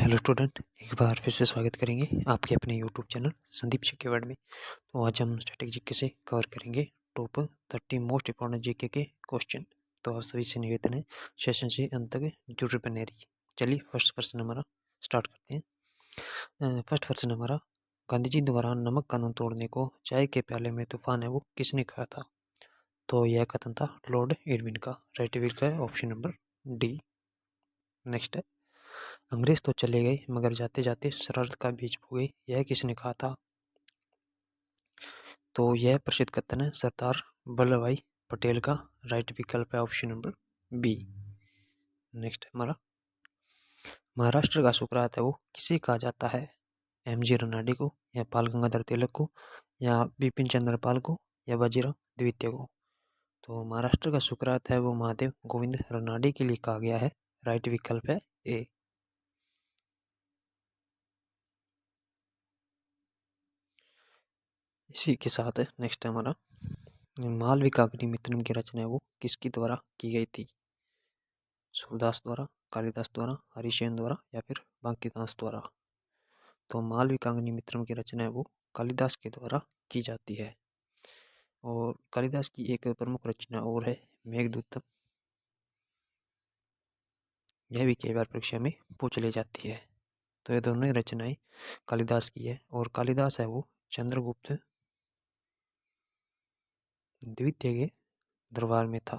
Hello student, एक बार फिर से स्वागत करेंगे आपके अपने YouTube channel Sandeep GK world में। तो आज हम स्टैटिक जीके से कवर करेंगे टॉप 30 मोस्ट इंपॉर्टेंट जीके के क्वेश्चन। तो आप सभी से निवेदन है सेशन से अंत तक जुड़े बने रहिए। चलिए फर्स्ट क्वेश्चन हमारा स्टार्ट करते हैं। फर्स्ट क्वेश्चन हमारा, गांधी जी द्वारा नमक कानून तोड़ने को चाय के प्याले में तूफान है वो किसने कहा था? तो यह कथन था लॉर्ड इरविन का। राइट विकल्प है ऑप्शन नंबर डी। नेक्स्ट है, अंग्रेज तो चले गए मगर जाते जाते शरारत का बीज बो गए, यह किसने कहा था? तो यह प्रसिद्ध कथन है सरदार वल्लभ भाई पटेल का। राइट विकल्प है ऑप्शन नंबर बी। नेक्स्ट हमारा, महाराष्ट्र का सुकरात है वो किसे कहा जाता है? एमजी रनाडी को, या बाल गंगाधर तिलक को, या बिपिन चंद्र पाल को, या बाजीराव द्वितीय को? तो महाराष्ट्र का सुकरात है वो महादेव गोविंद रनाडी के लिए कहा गया है। राइट विकल्प है ए। इसी के साथ नेक्स्ट हमारा, मालविका अग्निमित्रम की रचना है वो किसकी द्वारा की गई थी? सूरदास द्वारा, कालिदास द्वारा, हरिशेन द्वारा, या फिर बांकीदास द्वारा? तो मालविका अग्निमित्रम की रचना है वो कालिदास के द्वारा की जाती है। और कालिदास की एक प्रमुख रचना और है मेघदूतम। यह भी कई बार परीक्षा में पूछ ली जाती है। तो ये दोनों ही रचनाएं कालिदास की है, और कालिदास है वो चंद्रगुप्त द्वितीय के दरबार में था।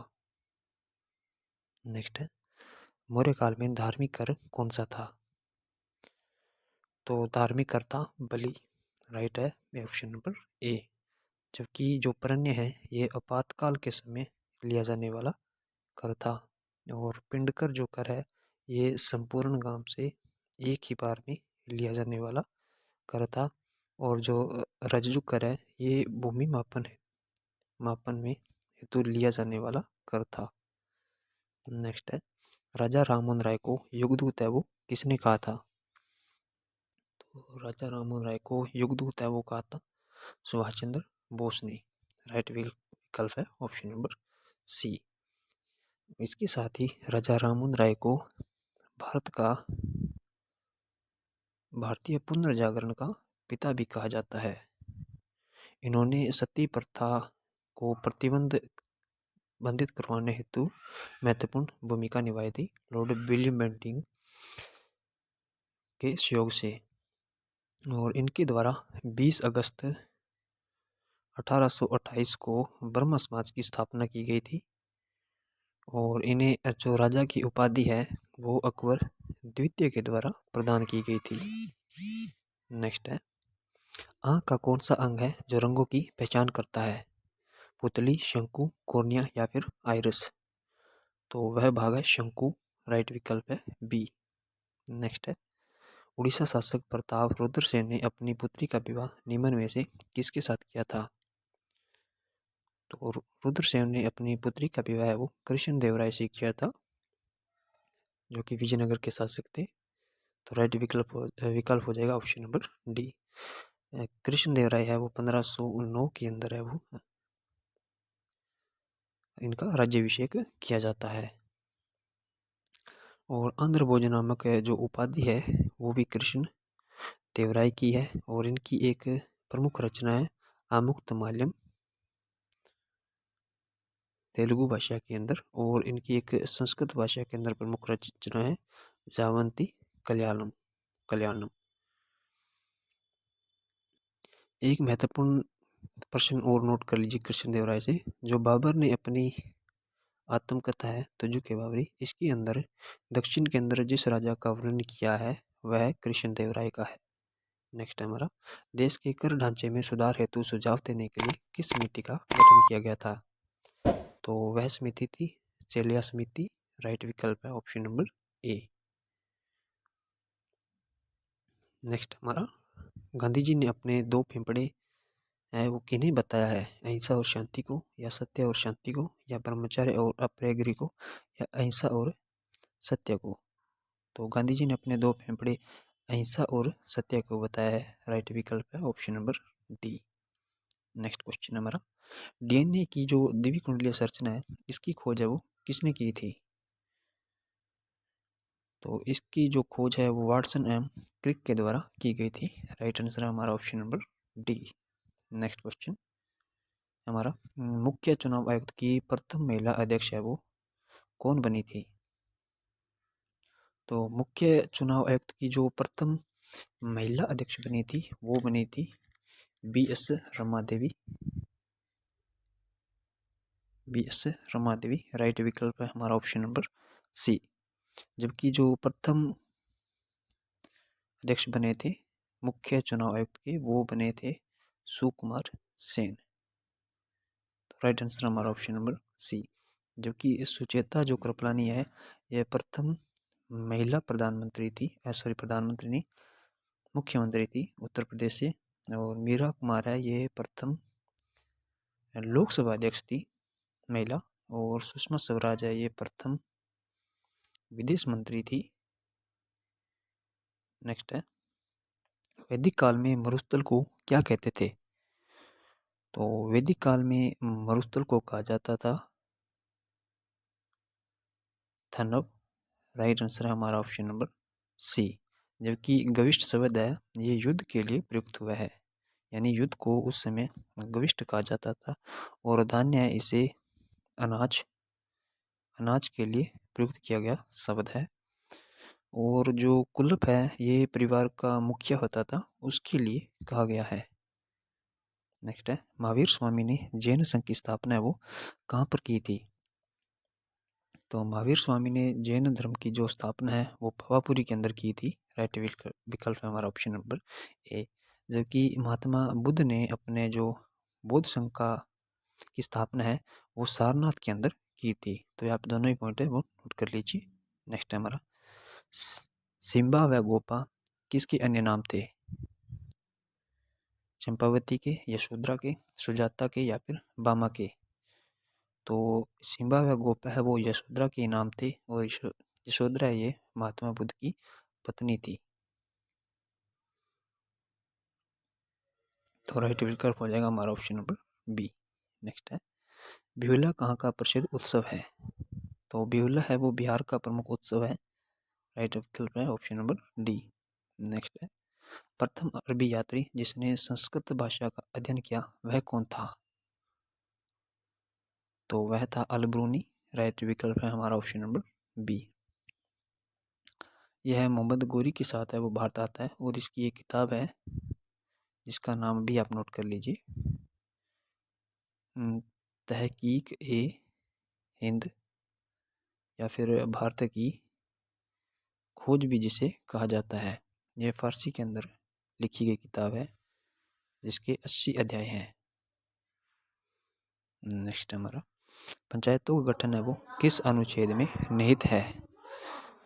नेक्स्ट है, मौर्य काल में धार्मिक कर कौन सा था? तो धार्मिक कर था बलि। राइट है ऑप्शन नंबर ए। जबकि जो परण्य है ये आपातकाल के समय लिया जाने वाला कर था। और पिंडकर जो कर है ये संपूर्ण गांव से एक ही बार में लिया जाने वाला कर था। और जो रज्जु कर है ये भूमि मापन में हेतु लिया जाने वाला कर था। नेक्स्ट है, राजा राममोहन राय को युगदूत है वो किसने कहा था? तो राजा राममोहन राय को युगदूत है वो कहा था सुभाष चंद्र बोस ने। राइट विकल्प है ऑप्शन नंबर सी। इसके साथ ही राजा राममोहन राय को भारत का भारतीय पुनर्जागरण का पिता भी कहा जाता है। इन्होंने सती प्रथा को प्रतिबंधित करवाने हेतु महत्वपूर्ण भूमिका निभाई थी लॉर्ड विलियम बेंटिंग के सहयोग से। और इनके द्वारा 20 अगस्त 1828 को ब्रह्म समाज की स्थापना की गई थी। और इन्हें जो राजा की उपाधि है वो अकबर द्वितीय के द्वारा प्रदान की गई थी। नेक्स्ट है, आँख का कौन सा अंग है जो रंगों की पहचान करता है? पुतली, शंकु, कॉर्निया, या फिर आइरिस? तो वह भाग है शंकु। राइट विकल्प है बी। नेक्स्ट है, उड़ीसा शासक प्रताप रुद्रसेन ने अपनी पुत्री का विवाह निम्न में से किसके साथ किया था? तो रुद्रसेन ने अपनी पुत्री का विवाह वो कृष्ण देव राय से किया था, जो कि विजयनगर के शासक थे। तो राइट विकल्प हो जाएगा ऑप्शन नंबर डी। कृष्ण देव राय है वो 1509 के अंदर है वो इनका राज्याभिषेक किया जाता है। और आंध्र भोज नामक जो उपाधि है वो भी कृष्ण देव राय की है। और इनकी एक प्रमुख रचना है आमुक्तमाल्यम तेलुगु भाषा के अंदर। और इनकी एक संस्कृत भाषा के अंदर प्रमुख रचना है जावंती कल्याणम। एक महत्वपूर्ण प्रश्न और नोट कर लीजिए कृष्णदेव राय से, जो बाबर ने अपनी आत्मकथा है तुझु के बाबरी, इसके अंदर दक्षिण के अंदर जिस राजा का वर्णन किया है वह कृष्णदेव राय का है। नेक्स्ट है हमारा, देश के कर ढांचे में सुधार हेतु सुझाव देने के लिए किस समिति का गठन किया गया था? तो वह समिति थी चेलिया समिति। राइट विकल्प है ऑप्शन नंबर ए। नेक्स्ट हमारा, गांधी जी ने अपने दो फेफड़े है वो किन्हें बताया है? अहिंसा और शांति को, या सत्य और शांति को, या ब्रह्मचर्य और अप्रायगिरी को, या अहिंसा और सत्य को? तो गांधी जी ने अपने दो फेफड़े अहिंसा और सत्य को बताया है। राइट विकल्प है option number D. Next question हमारा, डीएनए की जो द्विकुंडलीय कुंडलीय संरचना है इसकी खोज है वो किसने की थी? तो इसकी जो खोज है वो वाटसन एम क्रिक के द्वारा की गई थी। राइट आंसर है हमारा option number D. Next question हमारा, मुख्य चुनाव आयुक्त की प्रथम महिला अध्यक्ष है वो कौन बनी थी? तो मुख्य चुनाव आयुक्त की जो प्रथम महिला अध्यक्ष बनी थी वो बनी थी BS. Rama Devi. BS. Rama Devi right विकल्प है हमारा ऑप्शन नंबर सी। जबकि जो प्रथम अध्यक्ष बने थे मुख्य चुनाव आयुक्त के वो बने थे सुकुमार सेन। तो राइट आंसर हमारा ऑप्शन नंबर सी। जबकि सुचेता जो कृपलानी है यह प्रथम महिला प्रधानमंत्री थी, सॉरी प्रधानमंत्री नहीं, मुख्यमंत्री थी उत्तर प्रदेश से। और मीरा कुमार है ये प्रथम लोकसभा अध्यक्ष थी महिला। और सुषमा स्वराज है ये प्रथम विदेश मंत्री थी। नेक्स्ट है, वैदिक काल में मरुस्थल को क्या कहते थे? तो वैदिक काल में मरुस्थल को कहा जाता था थनव। राइट आंसर है हमारा ऑप्शन नंबर सी। जबकि गविष्ट शब्द है ये युद्ध के लिए प्रयुक्त हुआ है, यानी युद्ध को उस समय गविष्ट कहा जाता था। और धान्य है इसे अनाज के लिए प्रयुक्त किया गया शब्द है। और जो कुलप है ये परिवार का मुखिया होता था उसके लिए कहा गया है। नेक्स्ट है, महावीर स्वामी ने जैन संघ की स्थापना है वो कहाँ पर की थी? तो महावीर स्वामी ने जैन धर्म की जो स्थापना है वो भवापुरी के अंदर की थी। राइट विकल्प है हमारा ऑप्शन नंबर ए। जबकि महात्मा बुद्ध ने अपने जो बौद्ध संघ का की स्थापना है वो सारनाथ के अंदर की थी। तो यहाँ पे दोनों ही पॉइंट है वो नोट कर लीजिए। नेक्स्ट है हमारा, सिम्बा व गोपा किसके अन्य नाम थे? चंपावती के, यशोधरा के, सुजाता के या फिर बामा के? तो सिम्बा व गोपा है वो यशोधरा के नाम थे। और यशोधरा ये महात्मा बुद्ध की पत्नी थी। तो राइट विकल्प हो जाएगा हमारा ऑप्शन नंबर बी। नेक्स्ट है, बिहुला कहाँ का प्रसिद्ध उत्सव है? तो बिहुला है वो बिहार का प्रमुख उत्सव है। राइट विकल्प है ऑप्शन नंबर डी। नेक्स्ट है, प्रथम अरबी यात्री जिसने संस्कृत भाषा का अध्ययन किया वह कौन था? तो वह था अल-ब्रूनी। राइट विकल्प है हमारा ऑप्शन नंबर बी। यह मोहम्मद गोरी के साथ है वो भारत आता है। और इसकी एक किताब है जिसका नाम भी आप नोट कर लीजिए, तहकीक ए हिंद या फिर भारत की खोज भी जिसे कहा जाता है। यह फारसी के अंदर लिखी गई किताब है जिसके 80 अध्याय हैं। नेक्स्ट हमारा, पंचायतों का गठन है वो किस अनुच्छेद में निहित है?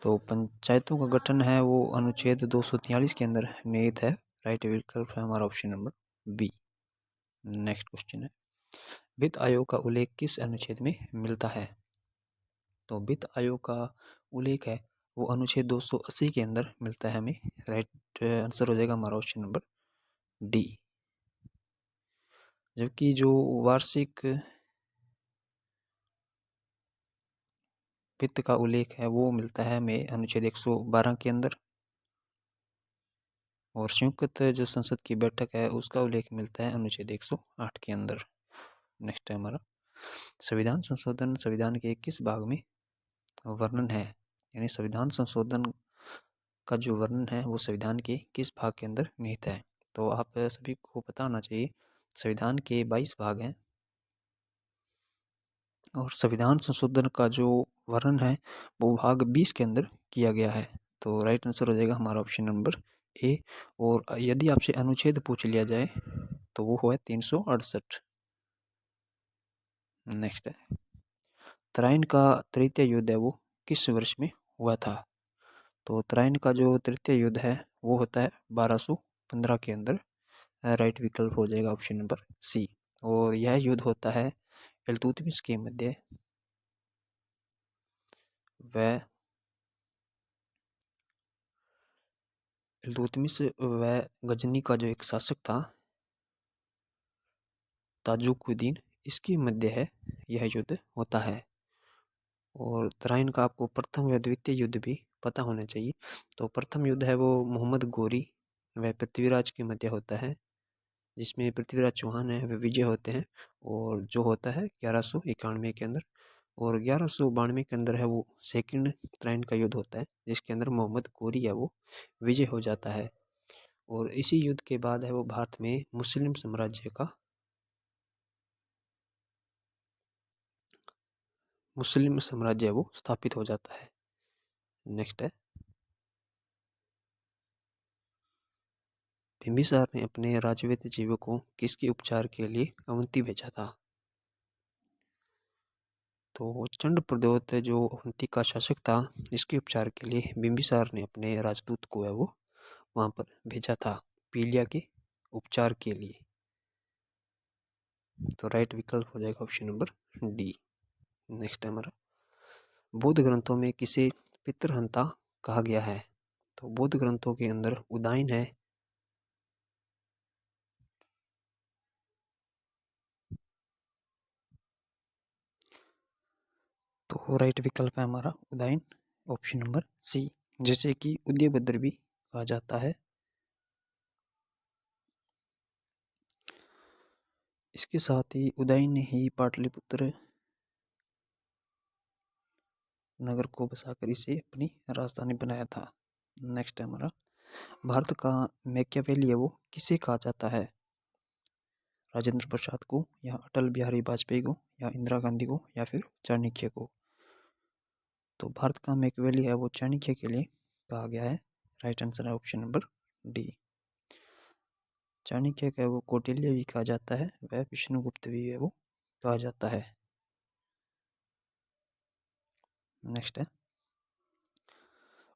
तो पंचायतों का गठन है वो अनुच्छेद 243 के अंदर निहित है। राइट विकल्प है हमारा option number B. Next question है, वित्त आयोग का उल्लेख किस अनुच्छेद में मिलता है? तो वित्त आयोग का उल्लेख है वो अनुच्छेद 280 के अंदर मिलता है हमें। राइट आंसर हो जाएगा हमारा ऑप्शन नंबर डी। जबकि जो वार्षिक वित्त का उल्लेख है वो मिलता है हमें अनुच्छेद 112 के अंदर। और संयुक्त जो संसद की बैठक है उसका उल्लेख मिलता है अनुच्छेद 108 के अंदर। नेक्स्ट है हमारा, संविधान संशोधन संविधान के किस भाग में वर्णन है? यानी संविधान संशोधन का जो वर्णन है वो संविधान के किस भाग के अंदर निहित है? तो आप सभी को पता होना चाहिए संविधान के 22 भाग हैं और संविधान संशोधन का जो वर्णन है वो भाग 20 के अंदर किया गया है। तो राइट आंसर हो जाएगा हमारा ऑप्शन नंबर ए। और यदि आपसे अनुच्छेद पूछ लिया जाए तो वो है 368। नेक्स्ट है, तराइन का तृतीय युद्ध है वो किस वर्ष में हुआ था? तो तराइन का जो तृतीय युद्ध है वो होता है 1215 के अंदर। राइट विकल्प हो जाएगा ऑप्शन नंबर सी। और यह युद्ध होता है इल्तुतमिश के मध्य व इल्तुतमिश व गजनी का जो एक शासक था ताजुकुद्दीन, इसके मध्य है यह युद्ध होता है। और तराइन का आपको प्रथम व द्वितीय युद्ध भी पता होना चाहिए। तो प्रथम युद्ध है वो मोहम्मद गोरी व पृथ्वीराज के मध्य होता है, जिसमें पृथ्वीराज चौहान है वे विजय होते हैं, और जो होता है 1191 के अंदर। और 1192 के अंदर है वो सेकंड त्राइन का युद्ध होता है, जिसके अंदर मोहम्मद गोरी है वो विजय हो जाता है। और इसी युद्ध के बाद है वो भारत में मुस्लिम साम्राज्य है वो स्थापित हो जाता है। नेक्स्ट है, बिंबिसार ने अपने राजवैद्य जीवों को किसके उपचार के लिए अवंती भेजा था? तो चंड प्रद्योत जो अवंती का शासक था, इसके उपचार के लिए बिंबिसार ने अपने राजदूत को है वो वहां पर भेजा था, पीलिया के उपचार के लिए। तो राइट विकल्प हो जाएगा ऑप्शन नंबर डी। नेक्स्ट है हमारा, बौद्ध ग्रंथों में किसे पितृहंता कहा गया है? तो बौद्ध ग्रंथों के अंदर उदाइन है, तो राइट विकल्प है हमारा उदाइन, ऑप्शन नंबर सी, जैसे कि उदयभद्र भी कहा जाता है। इसके साथ ही उदयन ने ही पाटलिपुत्र नगर को बसाकर इसे अपनी राजधानी बनाया था। नेक्स्ट है हमारा, भारत का मैकियावेली है वो किसे कहा जाता है? राजेंद्र प्रसाद को, या अटल बिहारी वाजपेयी को, या इंदिरा गांधी को, या फिर चाणक्य को? तो भारत का मैकियावेली है वो चाणक्य के लिए कहा गया है। राइट आंसर है ऑप्शन नंबर डी। चाणक्य का वो कौटिल्य भी कहा जाता है, वह विष्णुगुप्त भी है वो कहा जाता है। नेक्स्ट है,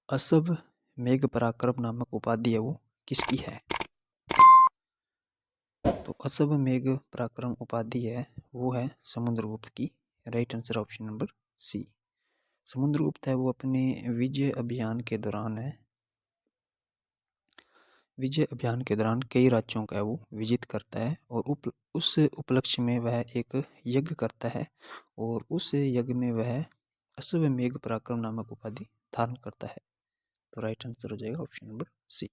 असव मेघ पराक्रम नामक उपाधि है वो किसकी है? तो असव मेघ पराक्रम उपाधि है वो है समुद्रगुप्त की। Right answer option number C. Samudragupta है वो अपने विजय अभियान के दौरान कई राज्यों का वो विजित करता है, और उस उपलक्ष्य में वह एक यज्ञ करता है, और उस यज्ञ में वह अश्वमेघ पराक्रम नामक उपाधि धारण करता है। तो राइट आंसर हो जाएगा ऑप्शन नंबर सी।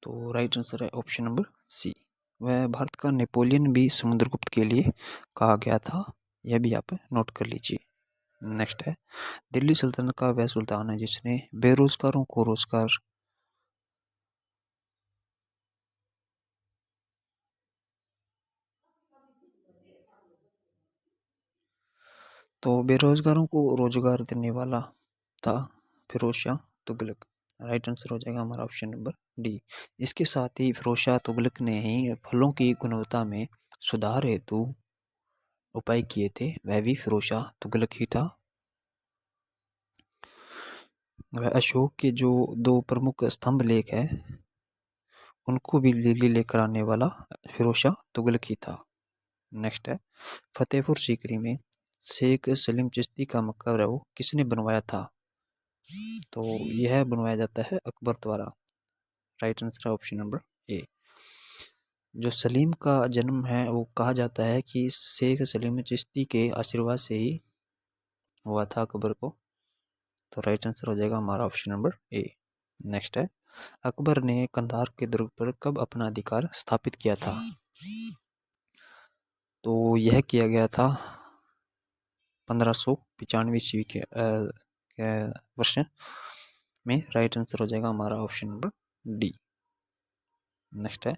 तो राइट आंसर है ऑप्शन नंबर सी। वह भारत का नेपोलियन भी समुद्रगुप्त के लिए कहा गया था, यह भी आप नोट कर लीजिए। नेक्स्ट है, दिल्ली सल्तनत का वह सुल्तान है जिसने बेरोजगारों को रोजगार। तो बेरोजगारों को रोजगार देने वाला था फिरोज शाह तुगलक। राइट आंसर हो जाएगा हमारा ऑप्शन नंबर डी। इसके साथ ही फिरोज शाह तुगलक ने ही फलों की गुणवत्ता में सुधार हेतु उपाय किए थे, वह भी फिरोज शाह तुगलक ही था। वह अशोक के जो दो प्रमुख स्तंभ लेख है उनको भी दिल्ली लेकर आने वाला फिरोज शाह तुगलक ही था। नेक्स्ट है, फतेहपुर सीकरी में शेख सलीम चिश्ती का मकबरा वो किसने बनवाया था? तो यह बनवाया जाता है अकबर द्वारा। राइट आंसर है ऑप्शन नंबर ए। जो सलीम का जन्म है वो कहा जाता है कि शेख सलीम चिश्ती के आशीर्वाद से ही हुआ था अकबर को। तो राइट आंसर हो जाएगा हमारा ऑप्शन नंबर ए। नेक्स्ट है, अकबर ने कंधार के दुर्ग पर कब अपना अधिकार स्थापित किया था? तो यह किया गया था 1595 ईस्वी के वर्ष में। राइट आंसर हो जाएगा हमारा ऑप्शन नंबर डी। नेक्स्ट है,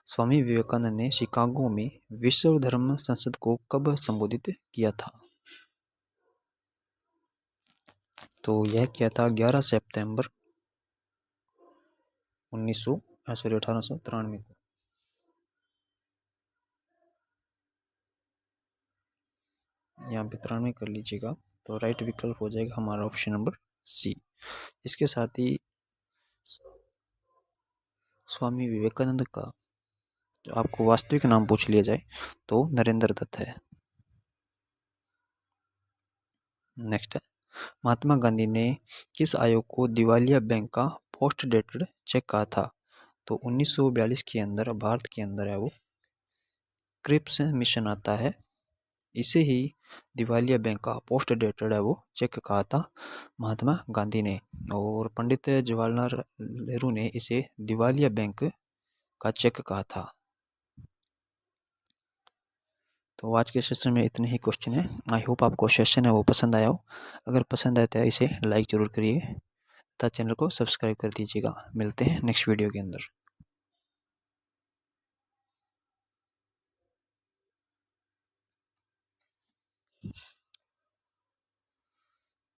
स्वामी विवेकानंद ने शिकागो में विश्व धर्म संसद को कब संबोधित किया था? तो यह किया था 11 सितंबर 1893 को। यहाँ पे 93 कर लीजिएगा। तो राइट विकल्प हो जाएगा हमारा ऑप्शन नंबर सी। इसके साथ ही स्वामी विवेकानंद का जो आपको वास्तविक नाम पूछ लिया जाए तो नरेंद्र दत्त है। नेक्स्ट है, महात्मा गांधी ने किस आयोग को दिवालिया बैंक का पोस्ट डेटेड चेक कहा था? तो 1942 के अंदर भारत के अंदर है वो क्रिप्स मिशन आता है, इसे ही दिवालिया बैंक का पोस्ट डेटेड है वो चेक कहा था महात्मा गांधी ने, और पंडित जवाहरलाल नेहरू ने इसे दिवालिया बैंक का चेक कहा था। तो आज के सेशन में इतने ही क्वेश्चन है। आई होप आपको सेशन है वो पसंद आया हो। अगर पसंद आया तो इसे लाइक ज़रूर करिए तथा चैनल को सब्सक्राइब कर दीजिएगा। मिलते हैं नेक्स्ट वीडियो के अंदर।